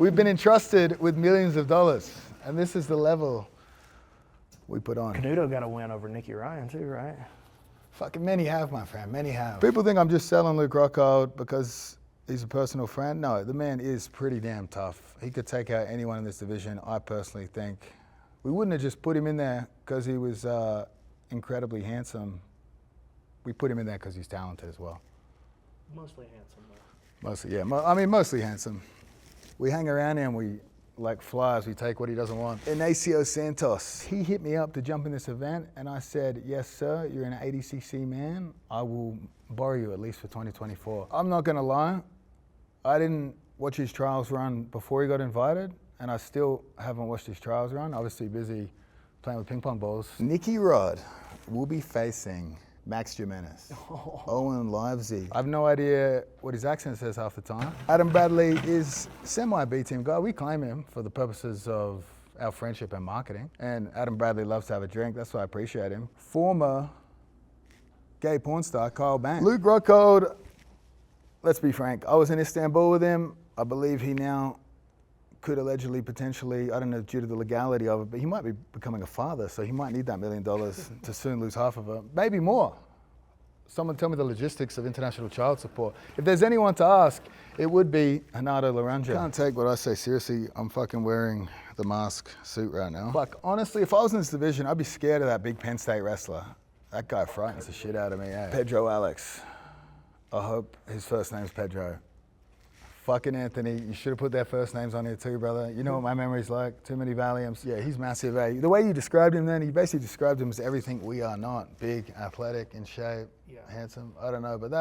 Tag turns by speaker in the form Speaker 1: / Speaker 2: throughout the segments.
Speaker 1: We've been entrusted with millions of dollars, and this is the level we put on.
Speaker 2: Canuto got a win over Nicky Ryan too, right?
Speaker 1: Fucking many have, my friend, many have. People think I'm just selling Luke Rockhold because he's a personal friend. No, the man is pretty damn tough. He could take out anyone in this division, I personally think. We wouldn't have just put him in there because he was incredibly handsome. We put him in there because he's talented as well.
Speaker 2: Mostly handsome, though.
Speaker 1: Mostly, yeah. I mean, mostly handsome. We hang around him, we like flies, we take what he doesn't want. Inacio Santos, he hit me up to jump in this event, and I said, yes, sir, you're an 80cc man. I will borrow you at least for 2024. I'm not gonna lie, I didn't watch his trials run before he got invited, and I still haven't watched his trials run. I was too busy playing with ping pong balls. Nicky Rod will be facing Max Jimenez, Owen Livesey. I have no idea what his accent says half the time. Adam Bradley is semi-B-team guy. We claim him for the purposes of our friendship and marketing. And Adam Bradley loves to have a drink. That's why I appreciate him. Former gay porn star Kyle Banks. Luke Rockhold, let's be frank, I was in Istanbul with him. I believe he now could allegedly, potentially, I don't know due to the legality of it, but he might be becoming a father, so he might need that $1 million to soon lose half of it, maybe more. Someone tell me the logistics of international child support. If there's anyone to ask, it would be Renato Laranja. Can't take what I say seriously. I'm fucking wearing the mask suit right now. Like, honestly, if I was in this division, I'd be scared of that big Penn State wrestler. That guy frightens the shit out of me, eh? Pedro Alex. I hope his first name's Pedro. Fucking Anthony, you should have put their first names on here too, brother. You know what my memory's like, too many Valiums. Yeah, he's massive, eh? The way you described him then, you basically described him as everything we are not. Big, athletic, in shape, handsome, I don't know, but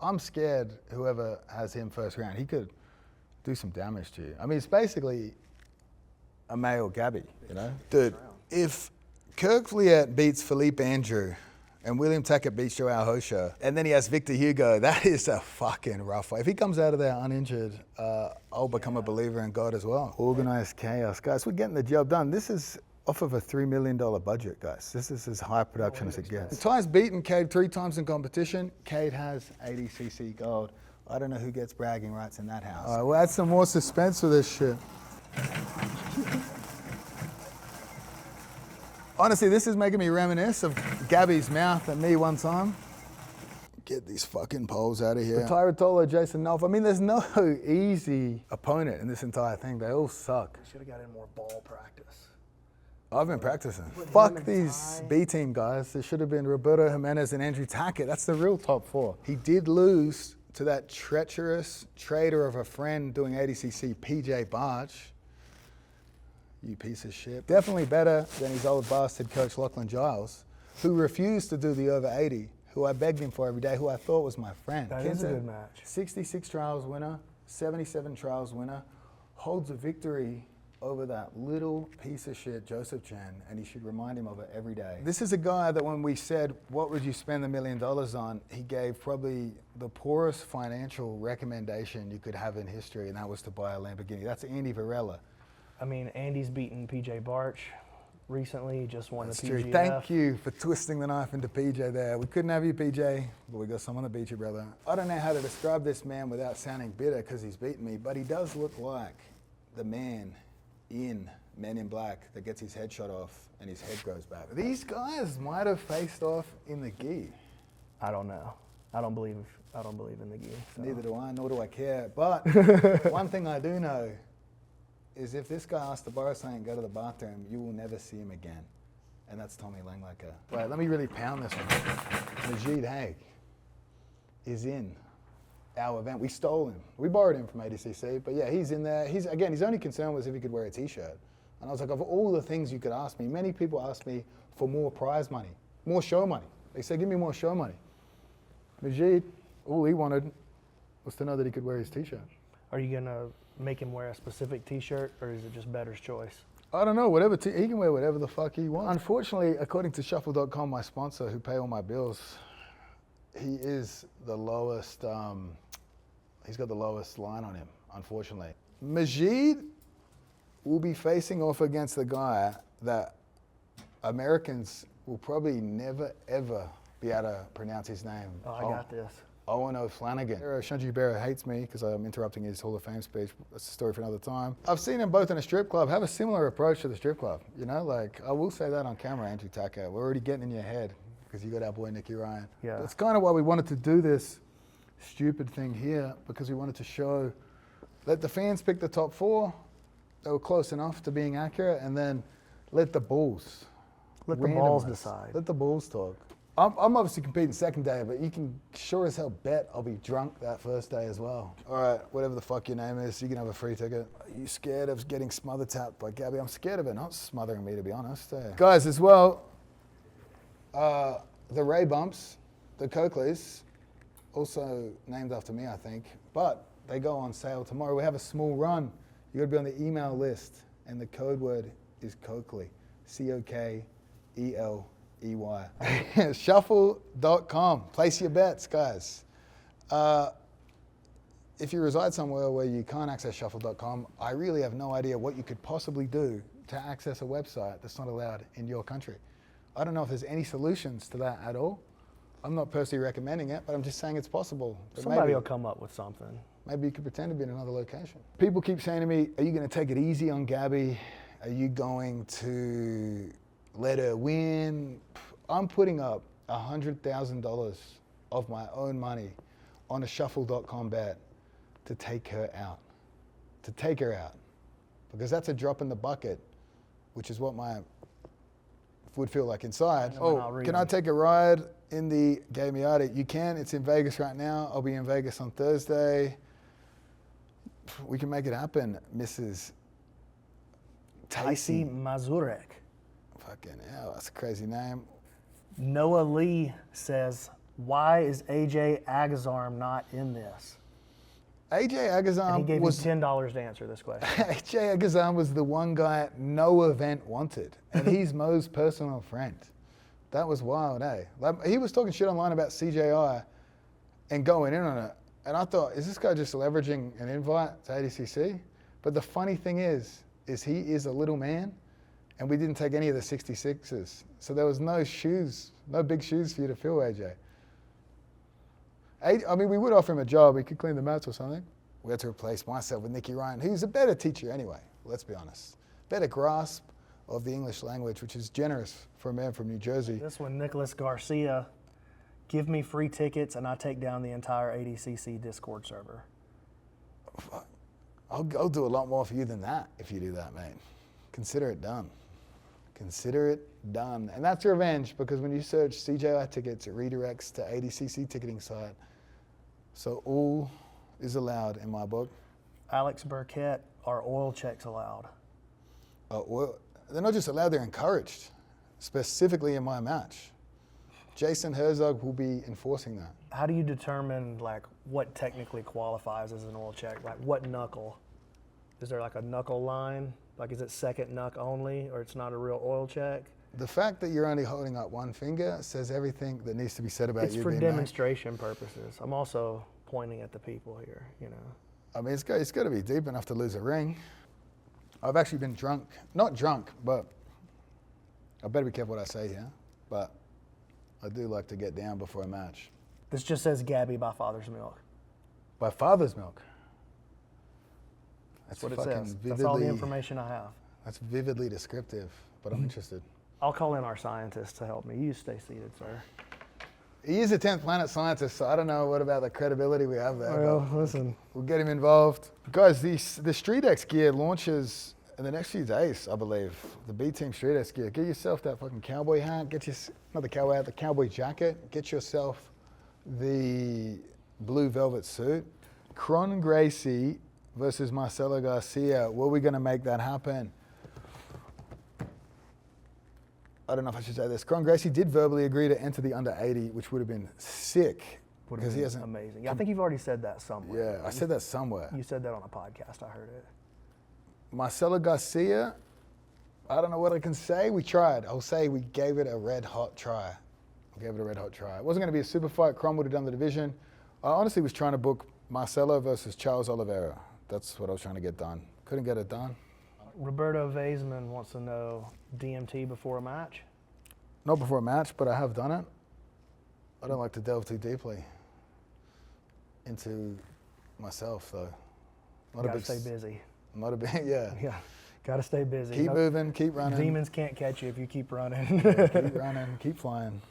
Speaker 1: I'm scared whoever has him first round, he could do some damage to you. I mean, it's basically a male Gabby, you know? Dude, if Kirk Fliet beats Philippe Andrew, and William Tackett beats Joao Hosha, and then he has Victor Hugo, that is a fucking rough fight. If he comes out of there uninjured, I'll become a believer in God as well. Organized chaos. Guys, we're getting the job done. This is off of a $3 million budget, guys. This is as high production as it gets. Ty's beaten Cade 3 times in competition. Cade has 80cc gold. I don't know who gets bragging rights in that house. All right, we'll add some more suspense to this shit. Honestly, this is making me reminisce of Gabby's mouth at me one time. Get these fucking poles out of here. Tyratolo, Jason Nolf. I mean, there's no easy opponent in this entire thing. They all suck.
Speaker 2: Should have got in more ball practice.
Speaker 1: I've been practicing. Fuck these B-team guys. There should have been Roberto Jimenez and Andrew Tackett. That's the real top 4. He did lose to that treacherous traitor of a friend doing 80cc, PJ Barch. You piece of shit. Definitely better than his old bastard coach Lachlan Giles, who refused to do the over 80, who I begged him for every day, who I thought was my friend.
Speaker 2: That is a good match.
Speaker 1: 66 trials winner, 77 trials winner, holds a victory over that little piece of shit, Joseph Chen, and he should remind him of it every day. This is a guy that when we said, what would you spend $1 million on, he gave probably the poorest financial recommendation you could have in history, and that was to buy a Lamborghini. That's Andy Varela.
Speaker 2: I mean, Andy's beaten PJ Barch recently. He just won the PGF.
Speaker 1: True. Thank you for twisting the knife into PJ there. We couldn't have you, PJ, but we got someone to beat you, brother. I don't know how to describe this man without sounding bitter because he's beaten me, but he does look like the man in Men in Black that gets his head shot off and his head grows back. These guys might have faced off in the gi.
Speaker 2: I don't know. I don't believe in the gi. So.
Speaker 1: Neither do I, nor do I care. But one thing I do know is if this guy asks to borrow something and go to the bathroom, you will never see him again. And that's Tommy Langlaker. Wait, let me really pound this one. Majid Haig is in our event. We stole him. We borrowed him from ADCC, but yeah, he's in there. His only concern was if he could wear a t-shirt. And I was like, of all the things you could ask me, many people asked me for more prize money, more show money. They said, give me more show money. Majid, all he wanted was to know that he could wear his t-shirt.
Speaker 2: Are you gonna make him wear a specific t-shirt, or is it just Better's choice?
Speaker 1: I don't know, whatever he can wear whatever the fuck he wants. Unfortunately, according to Shuffle.com, my sponsor who pay all my bills, he is the lowest, he's got the lowest line on him, unfortunately. Majid will be facing off against the guy that Americans will probably never, ever be able to pronounce his name.
Speaker 2: Oh, I got this.
Speaker 1: Owen O'Flanagan. Shunji Barra hates me because I'm interrupting his Hall of Fame speech. That's a story for another time. I've seen them both in a strip club have a similar approach to the strip club. You know, like, I will say that on camera, Andrew Tucker. We're already getting in your head because you got our boy Nicky Ryan.
Speaker 2: Yeah.
Speaker 1: That's kind of why we wanted to do this stupid thing here, because we wanted to show, let the fans pick the top 4. They were close enough to being accurate, and then let the bulls.
Speaker 2: Let the balls decide.
Speaker 1: Let the bulls talk. I'm obviously competing second day, but you can sure as hell bet I'll be drunk that first day as well. All right, whatever the fuck your name is, you can have a free ticket. Are you scared of getting smother tapped by Gabby? I'm scared of her not smothering me, to be honest. Guys, as well, the Ray Bumps, the Coakleys, also named after me, I think, but they go on sale tomorrow. We have a small run. You gotta be on the email list, and the code word is Coakley, Cokley. Shuffle.com. Place your bets, guys. If you reside somewhere where you can't access shuffle.com, I really have no idea what you could possibly do to access a website that's not allowed in your country. I don't know if there's any solutions to that at all. I'm not personally recommending it, but I'm just saying it's possible. But
Speaker 2: Somebody will come up with something.
Speaker 1: Maybe you could pretend to be in another location. People keep saying to me, are you going to take it easy on Gabby? Are you going to let her win? I'm putting up $100,000 of my own money on a shuffle.com bet to take her out. To take her out. Because that's a drop in the bucket, which is what my would feel like inside. Oh, can I take a ride in the Gay Miata? You can. It's in Vegas right now. I'll be in Vegas on Thursday. We can make it happen, Mrs.
Speaker 2: Tacy Mazurek.
Speaker 1: Fucking hell, that's a crazy name.
Speaker 2: Noah Lee says, why is AJ Agazarm not in this?
Speaker 1: AJ Agazarm
Speaker 2: and he gave you $10 to answer this question.
Speaker 1: AJ Agazarm was the one guy no event wanted, and he's Mo's personal friend. That was wild, eh? Like, he was talking shit online about CJI and going in on it, and I thought, is this guy just leveraging an invite to ADCC? But the funny thing is he is a little man, and we didn't take any of the 66s. So there was no shoes, no big shoes for you to fill, AJ. I mean, we would offer him a job. He could clean the mats or something. We had to replace myself with Nicky Ryan, who's a better teacher anyway, let's be honest. Better grasp of the English language, which is generous for a man from New Jersey.
Speaker 2: This one, Nicholas Garcia, give me free tickets and I take down the entire ADCC Discord server.
Speaker 1: I'll do a lot more for you than that if you do that, mate. Consider it done. Consider it done. And that's revenge, because when you search CJI tickets, it redirects to ADCC ticketing site. So all is allowed in my book.
Speaker 2: Alex Burkett, are oil checks allowed?
Speaker 1: Well, they're not just allowed, they're encouraged, specifically in my match. Jason Herzog will be enforcing that.
Speaker 2: How do you determine like what technically qualifies as an oil check? Like what knuckle? Is there like a knuckle line? Like is it second knuck only, or it's not a real oil check?
Speaker 1: The fact that you're only holding up one finger says everything that needs to be said about you.
Speaker 2: It's for demonstration purposes. I'm also pointing at the people here, you know.
Speaker 1: I mean, it's got to be deep enough to lose a ring. I've actually been drunk. Not drunk, but I better be careful what I say here. But I do like to get down before a match.
Speaker 2: This just says Gabby by Father's Milk.
Speaker 1: By Father's Milk?
Speaker 2: That's what it says. That's all the information I have.
Speaker 1: That's vividly descriptive, but I'm interested.
Speaker 2: I'll call in our scientist to help me. You stay seated, sir.
Speaker 1: He is a 10th planet scientist, so I don't know what about the credibility we have there.
Speaker 2: Well, listen.
Speaker 1: We'll get him involved. Guys, the StreetX gear launches in the next few days, I believe. The B-Team StreetX gear. Get yourself that fucking cowboy hat. Not the cowboy hat, the cowboy jacket. Get yourself the blue velvet suit. Cron Gracie versus Marcelo Garcia. Were we going to make that happen? I don't know if I should say this. Cron Gracie did verbally agree to enter the under 80, which would have been sick.
Speaker 2: Because he hasn't. Amazing. I think you've already said that somewhere.
Speaker 1: Yeah, I said that somewhere.
Speaker 2: You said that on a podcast. I heard it.
Speaker 1: Marcelo Garcia, I don't know what I can say. We tried. I'll say we gave it a red hot try. It wasn't going to be a super fight. Cron would have done the division. I honestly was trying to book Marcelo versus Charles Oliveira. That's what I was trying to get done. Couldn't get it done.
Speaker 2: Roberto Vaisman wants to know DMT before a match?
Speaker 1: Not before a match, but I have done it. I don't like to delve too deeply. into myself though.
Speaker 2: Gotta stay busy.
Speaker 1: Not a big, yeah.
Speaker 2: Yeah, gotta stay busy.
Speaker 1: Keep moving, keep running.
Speaker 2: Demons can't catch you if you keep running.
Speaker 1: Yeah, keep running, keep flying.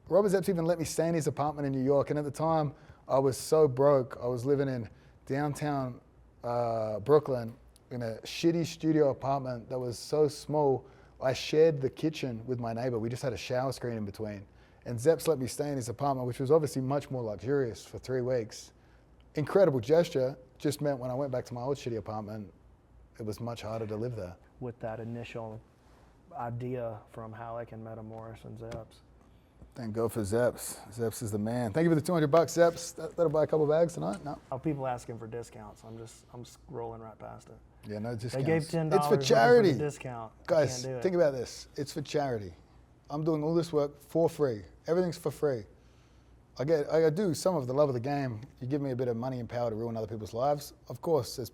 Speaker 1: Robert Zepps even let me stay in his apartment in New York, and at the time I was so broke. I was living in downtown Brooklyn in a shitty studio apartment that was so small. I shared the kitchen with my neighbor. We just had a shower screen in between. And Zepps let me stay in his apartment, which was obviously much more luxurious, for 3 weeks. Incredible gesture, just meant when I went back to my old shitty apartment, it was much harder to live there.
Speaker 2: With that initial idea from Halleck and Metamoris and Zepps.
Speaker 1: Thank God for Zepps. Zepps is the man. Thank you for the $200, Zepps. That'll buy a couple bags tonight? No?
Speaker 2: Oh, people asking for discounts. I'm rolling right past it.
Speaker 1: Yeah, no discounts.
Speaker 2: They gave $10
Speaker 1: It's for charity.
Speaker 2: For the discount.
Speaker 1: Guys,
Speaker 2: Can't do it.
Speaker 1: think about this. It's for charity. I'm doing all this work for free. Everything's for free. I do some of the love of the game. You give me a bit of money and power to ruin other people's lives. Of course, there's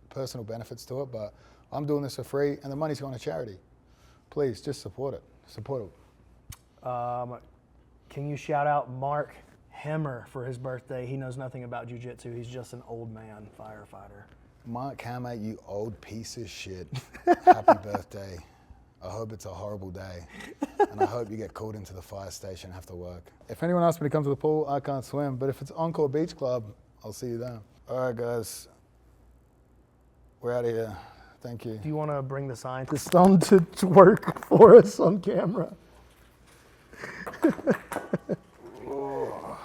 Speaker 1: personal benefits to it, but I'm doing this for free, and the money's going to charity. Please, just support it. Support it.
Speaker 2: Can you shout out Mark Hemmer for his birthday? He knows nothing about jiu-jitsu. He's just an old man firefighter.
Speaker 1: Mark Hammer, you old piece of shit. Happy birthday. I hope it's a horrible day. And I hope you get called into the fire station and have to work. If anyone asks me to come to the pool, I can't swim. But if it's Encore Beach Club, I'll see you there. All right, guys. We're out of here. Thank you.
Speaker 2: Do you want to bring the scientist on to work for us on camera?
Speaker 3: Oh.